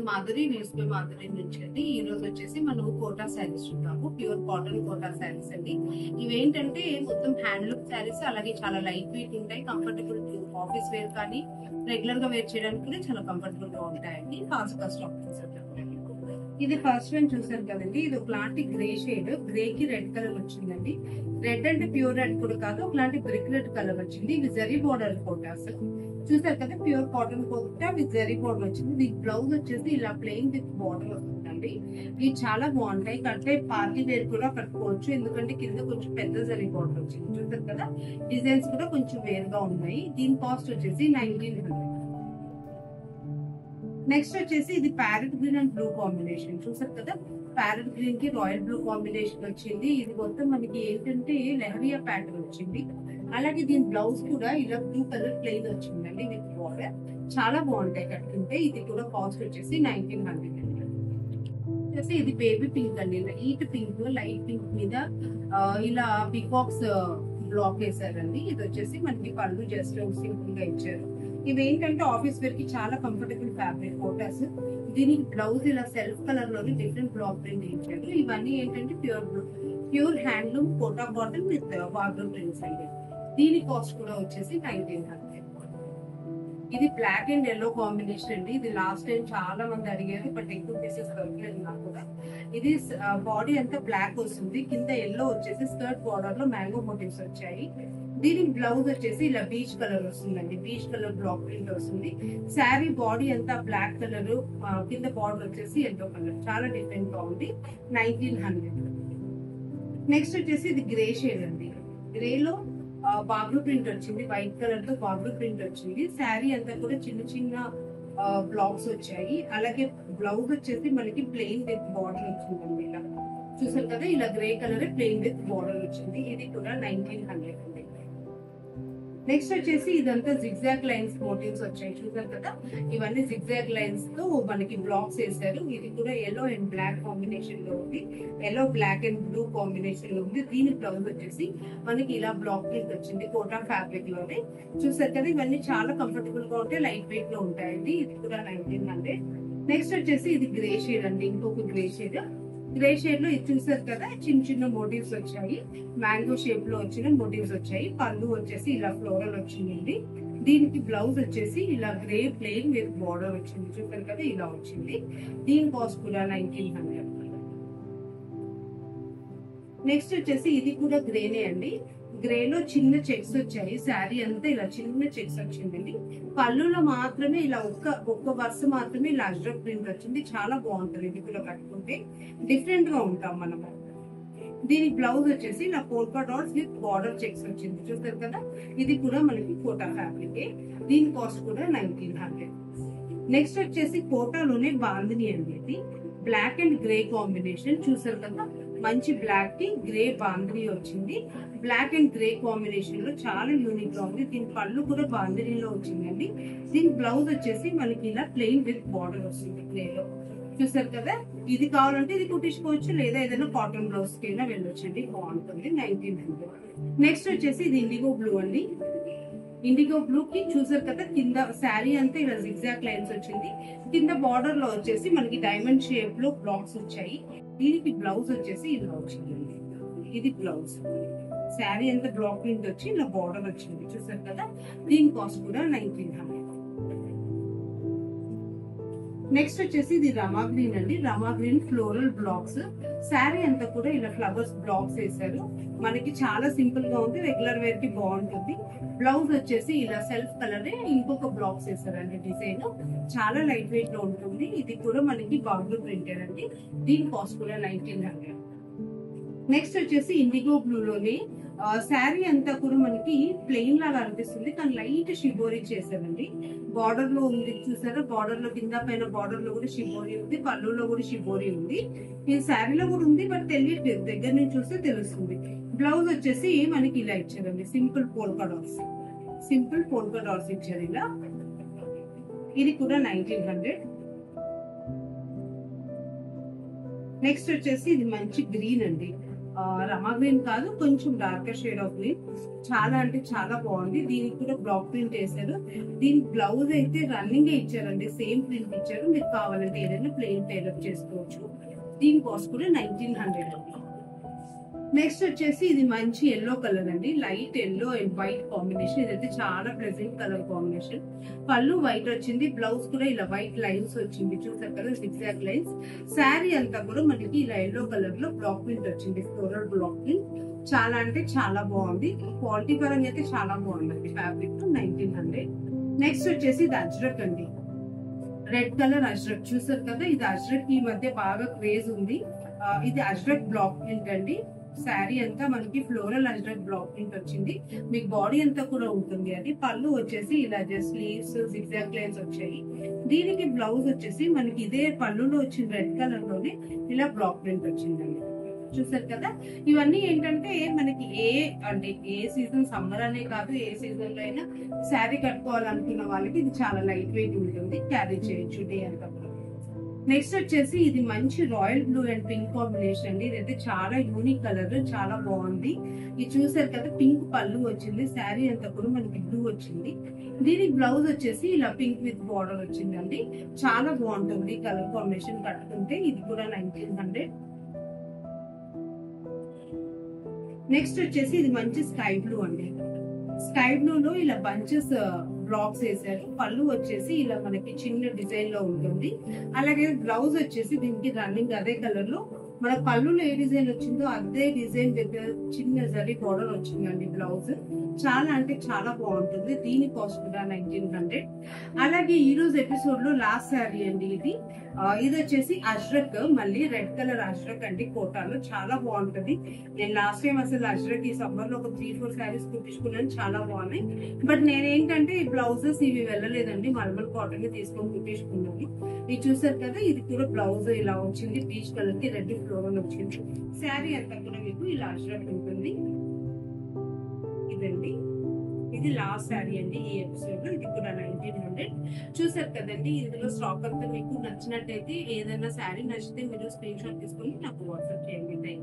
Madhuri news by Madhuri నుంచి అండి. ఈ రోజు వచ్చేసి మనం కోటా శారీస్ చూద్దాము. ప్యూర్ కాటన్ కోటా శారీస్ అండి. ఇవేంటంటే మొత్తం హ్యాండ్లూమ్ శారీస్, అలాగే చాలా లైట్ వెయిట్ ఉంటాయి. కంఫర్టబుల్ ఆఫీస్ వేర్ కానీ రెగ్యులర్ గా వేర్ చేయడానికి కూడా చాలా కంఫర్టబుల్ గా ఉంటాయండి. ఫాస్ట్ గా స్టాక్ చేసేద్దాం. ఇది ఫస్ట్ వన్ చూసారు కదండి. ఇది ఒకలాంటి గ్రే షేడ్, గ్రే కి రెడ్ కలర్ వచ్చిందండి. రెడ్ అంటే ప్యూర్ రెడ్ కూడా కాదు, ఒకలాంటి బ్రిక్ రెడ్ కలర్ వచ్చింది. ఇవి జరీ బోర్డర్ కోటాస్ చూసారు కదా. Pure cotton Kota with zari border వచ్చింది. దీనికి బ్లౌజ్ వచ్చేసి ఇలా ప్లెయిన్ విత్ బోర్డర్ వస్తుందండి. ఇవి చాలా బాగుంటాయి. అంటే పార్టీ వేర్ కూడా కట్టుకోవచ్చు, ఎందుకంటే కింద కొంచెం పెద్ద జరీ బోర్డర్ వచ్చింది. చూసారు కదా, డిజైన్స్ కూడా కొంచెం వేరుగా ఉన్నాయి. దీని కాస్ట్ వచ్చేసి 1900. నెక్స్ట్ వచ్చేసి ఇది parrot green and blue combination. చూసారు కదా, ప్యారెట్ గ్రీన్ కి రాయల్ బ్లూ కాంబినేషన్ వచ్చింది. ఇది మొత్తం మనకి ఏంటంటే లెహరియా ప్యాటర్న్ వచ్చింది. అలాగే దీని బ్లౌజ్ కూడా ఇలా బ్లూ కలర్ ప్లెయిన్ వచ్చిందండి విత్ బోర్డర్. చాలా బాగుంటాయి కట్టుకుంటే. ఇది కూడా కాస్ట్ వచ్చేసి 1900 వచ్చేసి. ఇది బేబీ పింక్ అండి, లైట్ పింక్, లైట్ పింక్ మీద ఇలా పీకాక్స్ బ్లాక్ వేసారండి. ఇది వచ్చేసి మనకి పళ్ళు జస్ట్ సింపుల్ గా ఇచ్చారు. ఇవేంటంటే ఆఫీస్ వేర్ కి చాలా కంఫర్టబుల్ ఫ్యాబ్రిక్ కోటాస్. దీనికి బ్లౌజ్ ఇలా సెల్ఫ్ కలర్ లోని డిఫరెంట్ బ్లాక్ ప్రింట్ ఇచ్చారు. ఇవన్నీ ఏంటంటే pure handloom Kota cotton with border prints అండి. దీని కాస్ట్ కూడా వచ్చేసి 1900. ఇది బ్లాక్ అండ్ ఎల్లో కాంబినేషన్ అండి. ఇది లాస్ట్ టైం చాలా మంది అడిగారు, బట్ ఎక్కువ పీసెస్ దొరకలేదు నాకు కూడా. ఇది బాడీ అంతా బ్లాక్ వస్తుంది, కింద ఎల్లో వచ్చేసి స్కర్ట్ బార్డర్ లో మ్యాంగో మోటివ్స్ వచ్చాయి. దీనికి బ్లౌజ్ వచ్చేసి ఇలా బీచ్ కలర్ వస్తుందండి, బీచ్ కలర్ బ్లాక్ ప్రింట్ వస్తుంది. శారీ బాడీ అంతా బ్లాక్ కలర్, కింద బార్డర్ వచ్చేసి ఎల్లో కలర్. చాలా డిఫరెంట్ గా ఉంది. 1900. నెక్స్ట్ వచ్చేసి ఇది గ్రే షేడ్ అండి. గ్రేలో బాబ్లు ప్రింట్ వచ్చింది, వైట్ కలర్ తో బాబ్లు ప్రింట్ వచ్చింది. శారీ అంతా కూడా చిన్న చిన్న బ్లాక్స్ వచ్చాయి. అలాగే బ్లౌజ్ వచ్చేసి మనకి ప్లెయిన్ విత్ బార్డర్ వచ్చిందండి. ఇలా చూసారు కదా, ఇలా grey colour plain with border వచ్చింది. ఇది కూడా 1900 అండి. నెక్స్ట్ వచ్చేసి ఇదంతా జిగ్జాగ్ లైన్స్ మోటివ్స్ వచ్చాయి. చూసారు కదా, ఇవన్నీ జిగ్జాగ్ లైన్స్ తో మనకి బ్లాక్స్ వేసారు. ఇది కూడా ఎల్లో అండ్ బ్లాక్ కాంబినేషన్ లో ఉంది, yellow black and blue combination లో ఉంది. దీని బ్లౌజ్ వచ్చేసి మనకి ఇలా బ్లాక్ ప్రింట్ వచ్చింది కోటా ఫ్యాబ్రిక్ లోనే. చూసారు కదా, ఇవన్నీ చాలా కంఫర్టబుల్ గా ఉంటాయి, లైట్ వెయిట్ లో ఉంటాయండి. ఇది కూడా 1900. నెక్స్ట్ వచ్చేసి ఇది గ్రే షేడ్ అండి, ఇంకొక గ్రే షేడ్. గ్రే షేడ్ లో ఇది చూసారు కదా, చిన్న చిన్న మోటివ్స్ వచ్చాయి, మ్యాంగో షేప్ లో వచ్చిన మోటివ్స్ వచ్చాయి. పళ్ళు వచ్చేసి ఇలా ఫ్లోరల్ వచ్చిందండి. దీనికి బ్లౌజ్ వచ్చేసి ఇలా గ్రే ప్లెయిన్ విత్ బార్డర్ వచ్చింది. చూసారు కదా, ఇలా వచ్చింది. దీని కాస్ట్ కూడా 1900. నెక్స్ట్ వచ్చేసి ఇది కూడా గ్రేనే అండి. గ్రేలో చిన్న చెక్స్ వచ్చాయి. శారీ అంతా ఇలా చిన్న చెక్స్ వచ్చిందండి. పళ్ళులో మాత్రమే ఇలా ఒక్క వరుస మాత్రమే ఇలా అజ్రక్ ప్రింట్ వచ్చింది. చాలా బాగుంటుంది. ఇది కూడా కట్టుకుంటే డిఫరెంట్ గా ఉంటాం మనము. దీనికి బ్లౌజ్ వచ్చేసి ఇలా polka dots with border checks వచ్చింది. చూస్తారు కదా, ఇది కూడా మనకి కోటా ఫ్యాబ్రిక్. దీని కాస్ట్ కూడా 1900. నెక్స్ట్ వచ్చేసి కోటాలోనే బాందిని అండి. ఇది బ్లాక్ అండ్ గ్రే కాంబినేషన్. చూసారు కదా, మంచి బ్లాక్ కి గ్రే బాందిని వచ్చింది. బ్లాక్ అండ్ గ్రే కాంబినేషన్ లో చాలా యూనిక్ గా ఉంది. దీని పళ్ళు కూడా బాందినీలో వచ్చిందండి. దీని బ్లౌజ్ వచ్చేసి మనకి ఇలా ప్లెయిన్ విత్ బార్డర్ వస్తుంది గ్రేలో. చూసారు కదా, ఇది కావాలంటే ఇది కుట్టించుకోవచ్చు, లేదా ఏదైనా కాటన్ బ్లౌజ్ కి అయినా వెళ్ళొచ్చండి, బాగుంటుంది. 1900. నెక్స్ట్ వచ్చేసి ఇది ఇండిగో బ్లూ అండి. ఇండిగో బ్లూ కి చూసారు కదా, కింద శారీ అంతా ఇలా జిగ్జాగ్ లైన్స్ వచ్చింది. కింద బార్డర్ లో వచ్చేసి మనకి డైమండ్ షేప్ లో బ్లాక్స్ వచ్చాయి. దీనికి బ్లౌజ్ వచ్చేసి ఇలా వచ్చిందండి. ఇది బ్లౌజ్. శారీ అంతా బ్లాక్ ప్రింట్ వచ్చి ఇలా బార్డర్ వచ్చింది. చూసారు కదా, దీని కాస్ట్ కూడా 1900. నెక్స్ట్ వచ్చేసి ఇది రమా గ్రీన్ అండి. రమా గ్రీన్ ఫ్లోరల్ బ్లాక్స్. శారీ అంతా కూడా ఇలా ఫ్లవర్స్ బ్లాక్స్ వేసారు. మనకి చాలా సింపుల్ గా ఉంది, రెగ్యులర్ వేర్ కి బాగుంటుంది. బ్లౌజ్ వచ్చేసి ఇలా సెల్ఫ్ కలర్ ఇంకొక బ్లాక్స్ వేసారండి. డిజైన్ చాలా లైట్ వెయిట్ లో ఉంటుంది. ఇది కూడా మనకి బార్డర్ ప్రింటెడ్ అండి. దీని కాస్ట్ కూడా 1900. నెక్స్ట్ వచ్చేసి ఇండిగో బ్లూ లోనే శారీ అంతా కూడా మనకి ప్లెయిన్ లాగా అనిపిస్తుంది, కానీ లైట్ షిబోరీ చేశారండి. బార్డర్ లో ఉంది చూసారా, బార్డర్ లో కింద పైన బార్డర్ లో కూడా షిబోరీ ఉంది, పళ్ళులో కూడా షిబోరీ ఉంది. ఈ శారీలో కూడా ఉంది, బట్ తెలియట్లేదు, దగ్గర నుంచి చూస్తే తెలుస్తుంది. బ్లౌజ్ వచ్చేసి మనకి ఇలా ఇచ్చారండి, simple polka dots. Simple polka dots ఇచ్చారు ఇలా. ఇది కూడా 1900. నెక్స్ట్ వచ్చేసి ఇది మంచి గ్రీన్ అండి. రమా గ్రీన్ కాదు, కొంచెం డార్కర్ షేడ్ ఆఫ్ గ్రీన్. చాలా అంటే చాలా బాగుంది. దీనికి కూడా బ్లాక్ ప్రింట్ వేసారు. దీని బ్లౌజ్ అయితే రన్నింగ్ ఇచ్చారండి, సేమ్ ప్రింట్ ఇచ్చారు. మీరు కావాలంటే ఏదైనా ప్లెయిన్ టైలర్ చేసుకోవచ్చు. దీని కాస్ట్ కూడా 1900 అండి. నెక్స్ట్ వచ్చేసి ఇది మంచి ఎల్లో కలర్ అండి, light yellow and white combination. ఇదైతే చాలా ప్లెజెంట్ కలర్ కాంబినేషన్. పళ్ళు వైట్ వచ్చింది, బ్లౌజ్ కూడా ఇలా వైట్ లైన్స్ వచ్చింది, చూసారు కదా, zigzag లైన్స్. శారీ అంతా కూడా మనకి ఇలా ఎల్లో కలర్ లో బ్లాక్ ప్రింట్ వచ్చింది, ఫ్లోరల్ బ్లాక్ ప్రింట్. చాలా అంటే చాలా బాగుంది. క్వాలిటీ పరంగా అయితే చాలా బాగుందండి. ఫ్యాబ్రిక్ 1900. నెక్స్ట్ వచ్చేసి ఇది అజ్రక్ అండి, రెడ్ కలర్ అజ్రక్. చూసారు కదా, ఇది అజ్రక్ ఈ మధ్య బాగా క్రేజ్ ఉంది. ఇది అజ్రక్ బ్లాక్ ప్రింట్ అండి. శారీ అంతా మనకి ఫ్లోరల్ అజ్రక్ బ్లాక్ ప్రింట్ వచ్చింది. మీకు బాడీ అంతా కూడా ఉంటుంది. అది పళ్ళు వచ్చేసి ఇలా జస్ట్ స్లీవ్స్ zigzag లైన్స్ వచ్చాయి. దీనికి బ్లౌజ్ వచ్చేసి మనకి ఇదే పళ్ళులో వచ్చిన రెడ్ కలర్ లోనే ఇలా బ్లాక్ ప్రింట్ వచ్చిందండి. చూసారు కదా, ఇవన్నీ ఏంటంటే మనకి ఏ సీజన్, సమ్మర్ అనే కాదు, ఏ సీజన్ లో అయినా శారీ కట్టుకోవాలనుకున్న వాళ్ళకి ఇది చాలా లైట్ వెయిట్ ఉంటుంది, క్యారీ చేయొచ్చు డే అంతా. నెక్స్ట్ వచ్చేసి ఇది మంచి royal blue and pink combination అండి. ఇదైతే చాలా యూనిక్ కలర్, చాలా బాగుంది. ఇది చూసారు కదా, పింక్ పళ్ళు వచ్చింది, శారీ అంతా కూడా మనకి బ్లూ వచ్చింది. దీనికి బ్లౌజ్ వచ్చేసి ఇలా పింక్ విత్ బార్డర్ వచ్చిందండి. చాలా బాగుంటుంది కలర్ కాంబినేషన్ కట్టుకుంటే. ఇది కూడా 1900. నెక్స్ట్ వచ్చేసి ఇది మంచి స్కై బ్లూ అండి. స్కై బ్లూ లో ఇలా బంచెస్ బ్లాక్స్ వేసారు. పళ్ళు వచ్చేసి ఇలా మనకి చిన్న డిజైన్ లో ఉంటుంది. అలాగే బ్లౌజ్ వచ్చేసి దీనికి రన్నింగ్ అదే కలర్ లో, మన పళ్ళులో ఏ డిజైన్ వచ్చిందో అదే డిజైన్ దగ్గర చిన్న జరీ బోర్డర్ వచ్చిందండి బ్లౌజ్. చాలా అంటే చాలా బాగుంటుంది. దీని కాస్ట్ కూడా 1900. అలాగే ఈ రోజు ఎపిసోడ్ లో లాస్ట్ శారీ అండి ఇది. ఇది వచ్చేసి అజ్రక్, మళ్ళీ రెడ్ కలర్ అజ్రక్ అండి, కోటాలో. చాలా బాగుంటది. నేను లాస్ట్ టైం అసలు అజ్రక్ ఈ సమ్మర్ లో ఒక 3-4 శారీస్ కుట్టించుకున్నాను, చాలా బాగున్నాయి. బట్ నేనేంటంటే ఈ బ్లౌజెస్ ఇవి వెళ్ళలేదండి, మల్మల్ కాటన్ తీసుకొని కుట్టించుకున్నాను. ఇది చూసారు కదా, ఇది కూడా బ్లౌజ్ ఇలా వచ్చింది, పీచ్ కలర్ కి రెడ్ ఫ్లోరల్ వచ్చింది. శారీ అంతా కూడా మీకు ఇలా అజ్రక్ ఉంటుంది. ఇదండి, ఇది లాస్ట్ శారీ అండి ఈ ఎపిసోడ్ లో. ఇది కూడా 1900. చూసారు కదండి, ఇందులో స్టాక్ అంతా మీకు నచ్చినట్టయితే, ఏదైనా శారీ నచ్చితే మీరు స్క్రీన్ షాట్ తీసుకొని నాకు వాట్సాప్ చేయండి. Thank you.